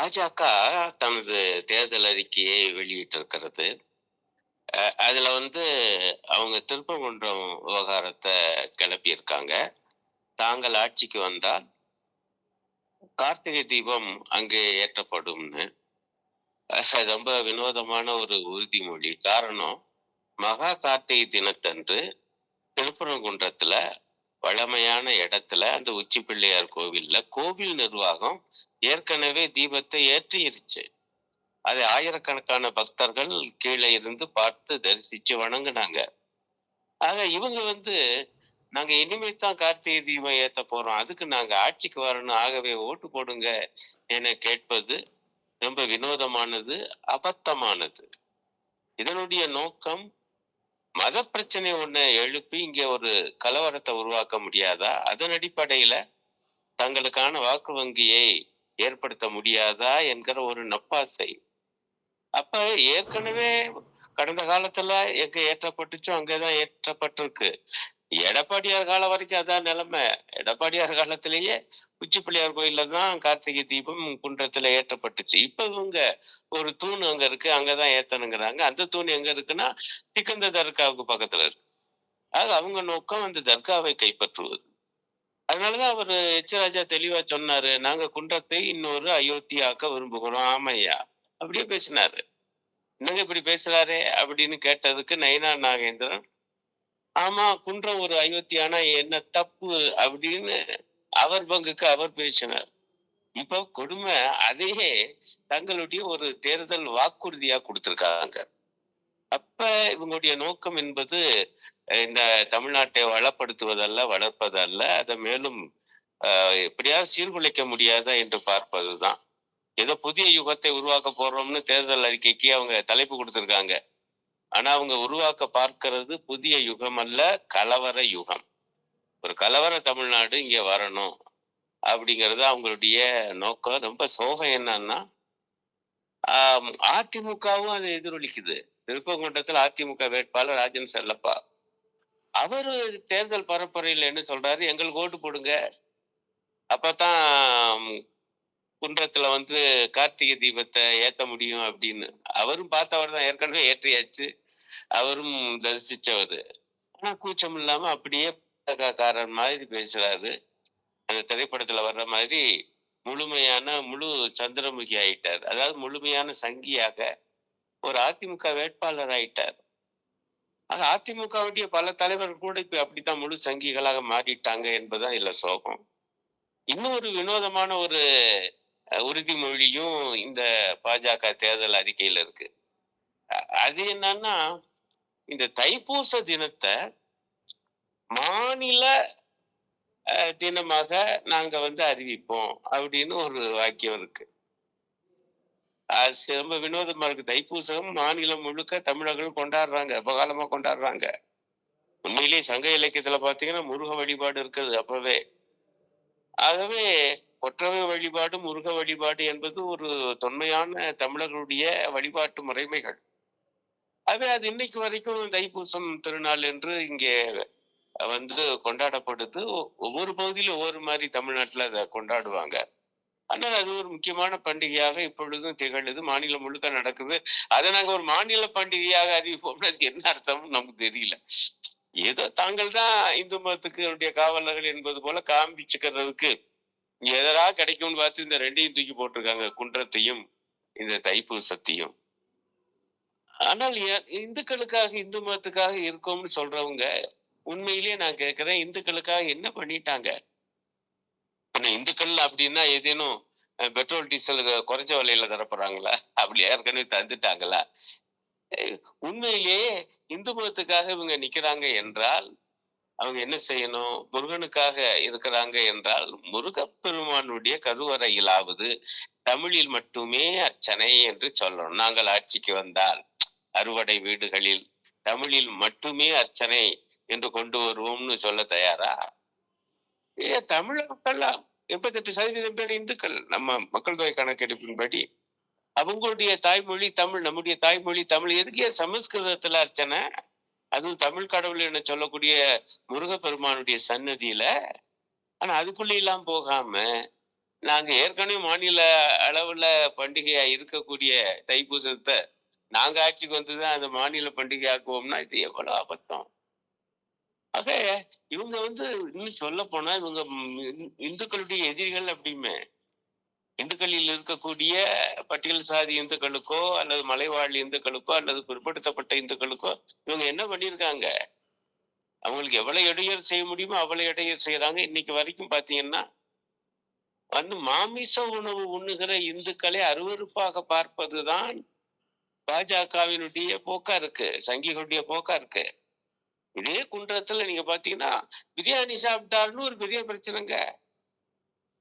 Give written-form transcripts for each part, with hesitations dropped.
பாஜக தனது தேர்தல் அறிக்கையை வெளியிட்டிருக்கிறது. அதுல அவங்க திருப்பரங்குன்றம் விவகாரத்த கிளப்பியிருக்காங்க. தாங்கள் ஆட்சிக்கு வந்தால் கார்த்திகை தீபம் அங்கே ஏற்றப்படும்னு. ரொம்ப வினோதமான ஒரு உறுதிமொழி. காரணம், மகா கார்த்திகை தினத்தன்று திருப்பரங்குன்றத்துல வழமையான இடத்துல அந்த உச்சி பிள்ளையார் கோவில்ல கோவில் நிர்வாகம் ஏற்கனவே தீபத்தை ஏற்றிருச்சு. அதை ஆயிரக்கணக்கான பக்தர்கள் கீழே இருந்து பார்த்து தரிசிச்சு வணங்குனாங்க. ஆக இவங்க நாங்க இனிமேதான் கார்த்திகை தீபம் ஏத்த போறோம், அதுக்கு நாங்க ஆட்சிக்கு வரணும், ஆகவே ஓட்டு போடுங்க என கேட்பது ரொம்ப வினோதமானது, அபத்தமானது. இதனுடைய நோக்கம் மத பிரச்சனை ஒண்ணு எழுப்பி இங்க ஒரு கலவரத்தை உருவாக்க முடியாதா? அதன் அடிப்படையில தங்களுக்கான வாக்கு வங்கியை ஏற்படுத்த முடியாதா என்கிற ஒரு நப்பாசை. அப்ப ஏற்கனவே கடந்த காலத்துல எங்க ஏற்றப்பட்டுச்சோ அங்கதான் ஏற்றப்பட்டிருக்கு. எடப்பாடியார் காலம் வரைக்கும் அதான் நிலைமை. எடப்பாடியார் காலத்திலேயே உச்சி பிள்ளையார் கோயில்ல தான் கார்த்திகை தீபம் குன்றத்துல ஏற்றப்பட்டுச்சு. இப்ப இவங்க ஒரு தூண் அங்க இருக்கு, அங்கதான் ஏத்தணுங்கிறாங்க. அந்த தூண் எங்க இருக்குன்னா சிக்கந்த தர்காவுக்கு பக்கத்துல இருக்கு. ஆக அவங்க நோக்கம் அந்த தர்காவை கைப்பற்றுவது. அதனாலதான் அவரு ராஜா தெளிவா சொன்னாரு, நாங்க குன்றத்தை இன்னொரு அயோத்தியாக்க விரும்புகிறோம். ஆமையா, அப்படியே பேசினாரு. என்னங்க இப்படி பேசுறாரே அப்படின்னு கேட்டதுக்கு நயினா நாகேந்திரன், ஆமா குன்றம் ஒரு அயோத்தியானா என்ன தப்பு அப்படின்னு அவர் பங்குக்கு அவர் பேசினார். இப்ப கொடுமை, அதையே தங்களுடைய ஒரு தேர்தல் வாக்குறுதியா கொடுத்திருக்காங்க. அப்ப இவங்களுடைய நோக்கம் என்பது இந்த தமிழ்நாட்டை வளப்படுத்துவதல்ல, வளர்ப்பதல்ல, அதை மேலும் எப்படியாவது சீர்குலைக்க முடியாதா என்று பார்ப்பதுதான். ஏதோ புதிய யுகத்தை உருவாக்க போறோம்னு தேர்தல் அறிக்கைக்கு அவங்க தலைப்பு கொடுத்திருக்காங்க. ஆனா அவங்க உருவாக்க பார்க்கிறது புதிய யுகம் அல்ல, கலவர யுகம். ஒரு கலவர தமிழ்நாடு இங்க வரணும் அப்படிங்கிறது அவங்களுடைய நோக்கம். ரொம்ப சோகம் என்னன்னா, அதிமுகவும் அதை எதிரொலிக்குது. திருப்பரங்குன்றத்தில் அதிமுக வேட்பாளர் ராஜன் செல்லப்பா அவரு தேர்தல் பரப்புரையில் என்ன சொல்றாரு, எங்களுக்கு ஓட்டு போடுங்க, அப்பதான் குன்றத்துல கார்த்திகை தீபத்தை ஏத்த முடியும் அப்படின்னு. அவரும் பார்த்தவர் தான், ஏற்கனவே ஏற்றியாச்சு, அவரும் தரிசிச்சவரு. ஆனா கூச்சம் இல்லாம அப்படியே காரன் மாதிரி பேசுறாரு. அந்த திரைப்படத்துல வர்ற மாதிரி முழு சந்திரமுகி ஆயிட்டார். அதாவது முழுமையான சங்கியாக ஒரு அதிமுக வேட்பாளர் ஆயிட்டார். ஆக அதிமுகவுடைய பல தலைவர்கள் கூட இப்ப அப்படித்தான் முழு சங்கிகளாக மாறிட்டாங்க என்பதுதான் இல்ல சோகம். இன்னும் ஒரு வினோதமான ஒரு உறுதிமொழியும் இந்த பாஜக தேர்தல் அறிக்கையில இருக்கு. அது என்னன்னா, இந்த தைப்பூச தினத்தை மாநில தினமாக நாங்க அறிவிப்போம் அப்படின்னு ஒரு வாக்கியம் இருக்கு. அது ரொம்ப வினோதமா இருக்கு. தைப்பூசம் மாநிலம் முழுக்க தமிழர்கள் கொண்டாடுறாங்க, அபகாலமா கொண்டாடுறாங்க. உண்மையிலேயே சங்க இலக்கியத்துல பாத்தீங்கன்னா முருக வழிபாடு இருக்குது அப்பவே. ஆகவே ஒற்றவை வழிபாடு, முருக வழிபாடு என்பது ஒரு தொன்மையான தமிழர்களுடைய வழிபாட்டு முறைமைகள். ஆகவே அது இன்னைக்கு வரைக்கும் தைப்பூசம் திருநாள் என்று இங்கே கொண்டாடப்படுது. ஒவ்வொரு பகுதியிலும் ஒவ்வொரு மாதிரி தமிழ்நாட்டுல அதை கொண்டாடுவாங்க. ஆனால் அது ஒரு முக்கியமான பண்டிகையாக இப்பொழுதும் திகழுது, மாநிலம் முழுக்க நடக்குது. அதை நாங்க ஒரு மாநில பண்டிகையாக அறிவிப்போம்னா அது என்ன அர்த்தம் நமக்கு தெரியல. ஏதோ தாங்கள் தான் இந்து மதத்துக்கு காவலர்கள் என்பது போல காண்பிச்சுக்கிறதுக்கு எதரா கிடைக்கும்னு பார்த்து இந்த ரெண்டையும் தூக்கி போட்டிருக்காங்க, குன்றத்தையும் இந்த தைப்பூசத்தையும். ஆனால் இந்துக்களுக்காக, இந்து மதத்துக்காக இருக்கோம்னு சொல்றவங்க உண்மையிலேயே நான் கேட்கிறேன், இந்துக்களுக்காக என்ன பண்ணிட்டாங்க? இந்துக்கள் அப்படின்னா ஏதேனும் பெட்ரோல் டீசல் குறைஞ்ச விலையில தரப்படுறாங்களா? அப்படி ஏற்கனவே தந்துட்டாங்களா? உண்மையிலேயே இந்து மதத்துக்காக இவங்க நிக்கிறாங்க என்றால் அவங்க என்ன செய்யணும்? முருகனுக்காக இருக்கிறாங்க என்றால் முருகப்பெருமானுடைய கருவறையிலாவது தமிழில் மட்டுமே அர்ச்சனை என்று சொல்லணும். நாங்கள் ஆட்சிக்கு வந்தால் அறுவடை வீடுகளில் தமிழில் மட்டுமே அர்ச்சனை என்று கொண்டு வருவோம்னு சொல்ல தயாரா? தமிழர்கள் 88% பேர் இந்துக்கள். நம்ம மக்கள் தொகை கணக்கெடுப்பின்படி அவங்களுடைய தாய்மொழி தமிழ், நம்முடைய தாய்மொழி தமிழ். எதுக்கே சமஸ்கிருதத்துல அர்ச்சனை, அதுவும் தமிழ் கடவுள் என சொல்லக்கூடிய முருகப்பெருமானுடைய சன்னதியில. ஆனா அதுக்குள்ள எல்லாம் போகாம நாங்க ஏற்கனவே மாநில அளவுல பண்டிகையா இருக்கக்கூடிய தைப்பூசத்த நாங்க ஆட்சிக்கு வந்துதான் அந்த மாநில பண்டிகை ஆக்குவோம்னா இது எவ்வளவு அபத்தம். ஆக இவங்க இன்னும் சொல்ல போனா இவங்க இந்துக்களுடைய எதிரிகள் அப்படிமே. இந்துக்களில் இருக்கக்கூடிய பட்டியல் சாதி இந்துக்களுக்கோ அல்லது மலைவாழ் இந்துக்களுக்கோ அல்லது பிற்படுத்தப்பட்ட இந்துக்களுக்கோ இவங்க என்ன பண்ணியிருக்காங்க? அவங்களுக்கு எவ்வளவு இடையூறு செய்ய முடியுமோ அவ்வளவு இடையூறு செய்யறாங்க. இன்னைக்கு வரைக்கும் பாத்தீங்கன்னா மாமிச உணவு உண்ணுகிற இந்துக்களை அருவருப்பாக பார்ப்பதுதான் பாஜகவினுடைய போக்கா இருக்கு, சங்கிகளுடைய போக்கா இருக்கு. இதே குன்றத்துல நீங்க பாத்தீங்கன்னா பிரியாணி சாப்பிட்டாருன்னு ஒரு பெரிய பிரச்சனைங்க.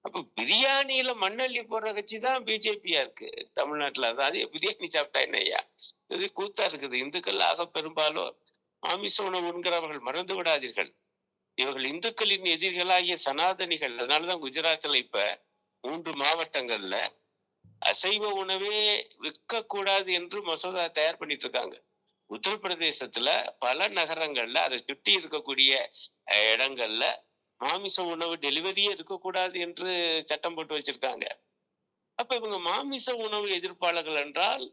அப்ப பிரியாணியில மண்ணள்ளி போடுற கட்சி தான் பிஜேபியா இருக்கு தமிழ்நாட்டுல. அதே பிரியாணி சாப்பிட்டா என்னய்யா? இது கூத்தா இருக்குது. இந்துக்கள் ஆக பெரும்பாலும் மாமிச உணவு உண்கிறவர்கள் மறந்து விடாதீர்கள். இவர்கள் இந்துக்களின் எதிரிகளாகிய சனாதனிகள். அதனாலதான் குஜராத்ல இப்ப 3 மாவட்டங்கள்ல அசைவ உணவே விற்கக்கூடாது என்று மசோதா தயார் பண்ணிட்டு இருக்காங்க. உத்தரப்பிரதேசத்துல பல நகரங்கள்ல அதை சுற்றி இருக்கக்கூடிய இடங்கள்ல மாமிச உணவு டெலிவரியே இருக்கக்கூடாது என்று சட்டம் போட்டு வச்சிருக்காங்க. அப்ப இவங்க மாமிச உணவு எதிர்ப்பாளர்கள் என்றால்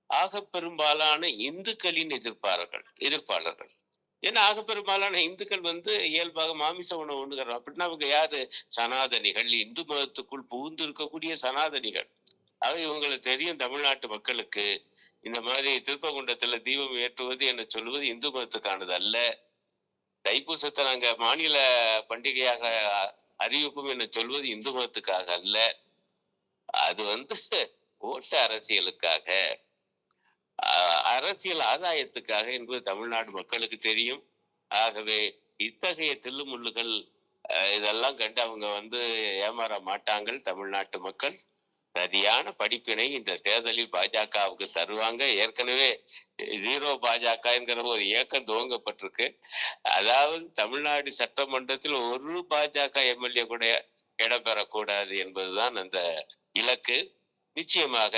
ஆக பெரும்பாலான இந்துக்களின் எதிர்ப்பாளர்கள். ஏன்னா ஆக பெரும்பாலான இந்துக்கள் இயல்பாக மாமிச உணவு உண்ணுகிறோம். அப்படின்னா அவங்க யாரு? சனாதனிகள், இந்து மதத்துக்குள் புகுந்து இருக்கக்கூடிய சனாதனிகள். ஆக இவங்களுக்கு தெரியும் தமிழ்நாட்டு மக்களுக்கு இந்த மாதிரி திருப்பகுண்டத்துல தீபம் ஏற்றுவது என்று சொல்வது இந்து மதத்துக்கானது அல்ல. தைப்பூசத்தை நாங்க மாநில பண்டிகையாக அறிவிப்போம் என்று சொல்வது இந்து மதத்துக்காக அல்ல. அது ஓட்டு அரசியலுக்காக, அரசியல் ஆதாயத்துக்காக என்பது தமிழ்நாடு மக்களுக்கு தெரியும். ஆகவே இத்தகைய தில்லுமுள்ளுகள் இதெல்லாம் கண்டு அவங்க ஏமாற மாட்டாங்கள். தமிழ்நாட்டு மக்கள் சரியான படிப்பினை இந்த தேர்தலில் பாஜகவுக்கு தருவாங்க. ஏற்கனவே 0 பாஜக என்கிற ஒரு இயக்கம் துவங்கப்பட்டிருக்கு. அதாவது தமிழ்நாடு சட்டமன்றத்தில் ஒரு பாஜக எம்எல்ஏ கூட இடம்பெறக்கூடாது என்பதுதான் அந்த இலக்கு. நிச்சயமாக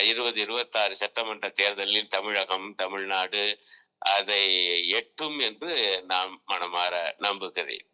2026 சட்டமன்ற தேர்தலில் தமிழகம், தமிழ்நாடு அதை எட்டும் என்று நான் மனமாற நம்புகிறேன்.